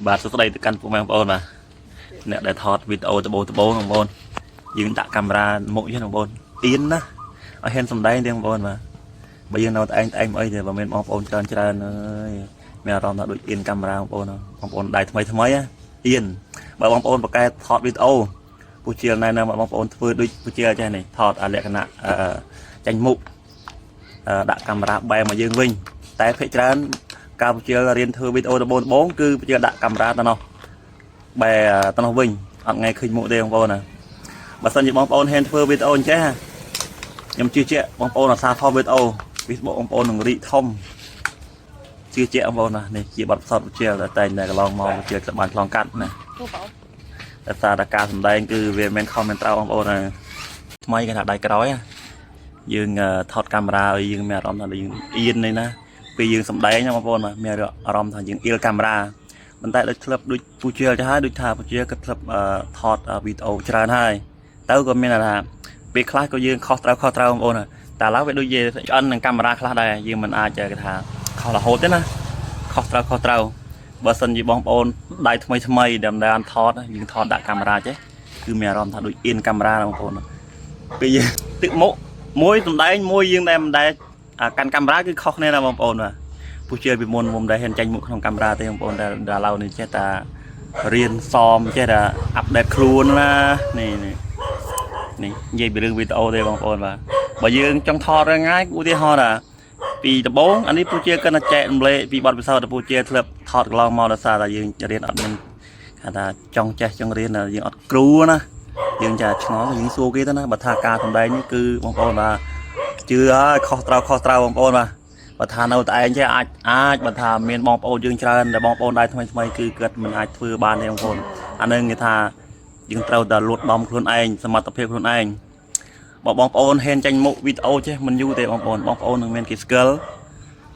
បាទសួស្តីទៅកាន់ពុកម៉ែបងប្អូនបាទអ្នកដែលថតវីដេអូត្បូងបងប្អូនយើងដាក់កាមេរ៉ាមុខយើងបងប្អូនអៀនណាឲ្យហ៊ានសំដែងទេបងប្អូនបាទបើយើងនៅតែឯងអីទេបើមានបងប្អូនច្រើនអើយមានអារម្មណ៍ថាដូចអៀនកាមេរ៉ាបងប្អូនដៃថ្មីអៀនបើបងប្អូនប្រកែថតវីដេអូពូជាណែនាំបងប្អូនធ្វើដូចពូជាចេះនេះថតលក្ខណៈចាញ់មុខដាក់កាមេរ៉ាបែរមកយើងវិញតែភាគច្រើនការពូជារៀនធ្វើវីដេអូត្បូងគឺពូជាដាក់កាមេរ៉ាទៅនោះបែរទៅនោះវិញអត់ថ្ងៃឃើញមុខទេបងប្អូនណាបើសិនជាបងប្អូនហ៊ានធ្វើវីដេអូអញ្ចេះខ្ញុំជឿជាក់បងប្អូនអាសាថតវីដេអូ Facebook បងប្អូននឹងរីកធំជឿជាក់បងប្អូនណានេះជាបទពិសោធន៍ពូជាតែតែកន្លងមកពូជាបានឆ្លងកាត់ណាតែសារការសម្ដែងគឺវាមិនខំមិនត្រូវបងប្អូនណាថ្មីគេថាដៃក្រោយយើងថតកាមេរ៉ាឲ្យយើងមានអារម្មណ៍ថាយើងអៀននេះណាពេលយើងសម្ដែងណាបងប្អូនមានអារម្មណ៍ថាយើងអៀលកាមេរ៉ាប៉ុន្តែដូចក្លឹបដូចពូជាទៅហើយដូចថាពូជាក៏ក្លឹបថតវីដេអូច្រើនហើយទៅក៏មានថាពេលខ្លះក៏យើងខុសត្រូវបងប្អូនតែឡើយវាដូចជាឆ្អិននឹងកាមេរ៉ាខ្លះដែរយើងមិនអាចគេថាខុសរហូតទេណាខុសត្រូវបើសិនជាបងប្អូនដៃថ្មីដែលថតយើងថតដាក់កាមេរ៉ាចេះគឺមានអារម្មណ៍ថាដូចអៀនកាមេរ៉ាបងប្អូនពេលយើងទឹកមុខមួយសំដែងមួយយើងដែលមិនដែលកាន់កាមេរ៉ាគឺខុសគ្នាណាបងប្អូនបាទពូជាពីមុនមុំដែលហ៊ានចាញ់មុខក្នុងកាមេរ៉ាទេបងប្អូនតែដល់ឡូវនេះចេះតែរៀនសមចេះតែអាប់ដេតខ្លួនណានេះនិយាយពីរឿងវីដេអូទេបងប្អូនបាទបើយើងចង់ថតง่ายឧទាហរណ៍ថាពីដំបូងអានេះពូជាគិតតែចែករំលែកពីបទពិសោធន៍ដែលពូជាធ្លាប់ថតកន្លងមកដោយសារតែយើងរៀនអត់មានថាចង់ចេះចង់រៀនយើងអត់គ្រូណាយើងចាឆ្ងល់យើងសួរគេទៅណាបើថាការសម្ដែងនេះគឺបងប្អូនបាទជឿហើយខុសត្រូវបងប្អូនបាទបើថានៅតែឯងចេះអាចបើថាមានបងប្អូនយើងច្រើនតែបងប្អូនដែរថ្មីគឺគាត់មិនអាចធ្វើបានទេបងប្អូនអានឹងគេថាយើងត្រូវតែលូតដំខ្លួនឯងសមត្ថភាពខ្លួនឯងបើបងប្អូនហ៊ានចាញ់មុខវីដេអូចេះមិនយូរទេបងប្អូននឹងមានគេ skill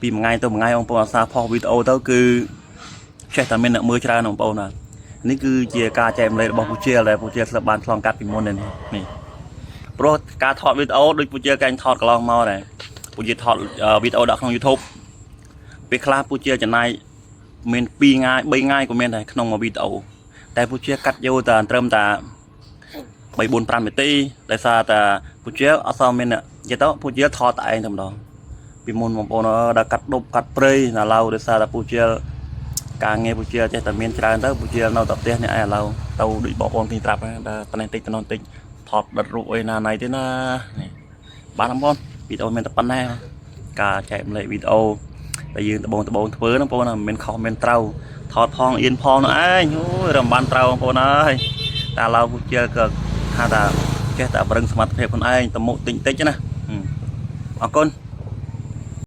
ពីមួយថ្ងៃទៅមួយថ្ងៃបងប្អូនអាសាផុសវីដេអូទៅគឺចេះតែមានអ្នកមើលច្រើនបងប្អូនណានេះគឺជាការចែករំលែករបស់ពូជាដែលពូជាធ្លាប់បានឆ្លងកាត់ពីមុននេះព្រោះការថតវីដេអូដូចពូជាកាញ់ថតកន្លងមកដែរពូជាថតវីដេអូដាក់ក្នុង YouTube ពេលខ្លះពូជាចំណាយមាន2ថ្ងៃ3ថ្ងៃក៏មានដែរក្នុងមួយវីដេអូតែពូជាកាត់យកតែត្រឹមតែ3 4 5នាទីដោយសារតែពូជាអត់សមមាននិយាយទៅពូជាថតតែឯងតែម្ដងពីមុនបងប្អូនដល់កាត់ដប់កាត់ព្រៃដល់ឡៅដោយសារតែពូជាការងារពូជាចេះតែមានច្រើនទៅពូជានៅតែផ្ទះនេះឯងឥឡូវទៅដូចបងប្អូនទីត្រាប់តែតនេះតិចទៅនោះតិចថតដិតរូបអីណាណៃទេណានេះបានបងប្អូនវីដេអូមានតែប៉ុណ្ណេះការចែករំលែកវីដេអូតែយើងត្បូងធ្វើណាបងប្អូនមិនមែនខុសមិនត្រូវថតផងអៀនផងនោះឯងអូយរំបានត្រូវបងប្អូនអើយតែឥឡូវពូជាក៏ថាចេះតែប្រឹងសមត្ថភាពខ្លួនឯងតមុខតិចណាអរគុណ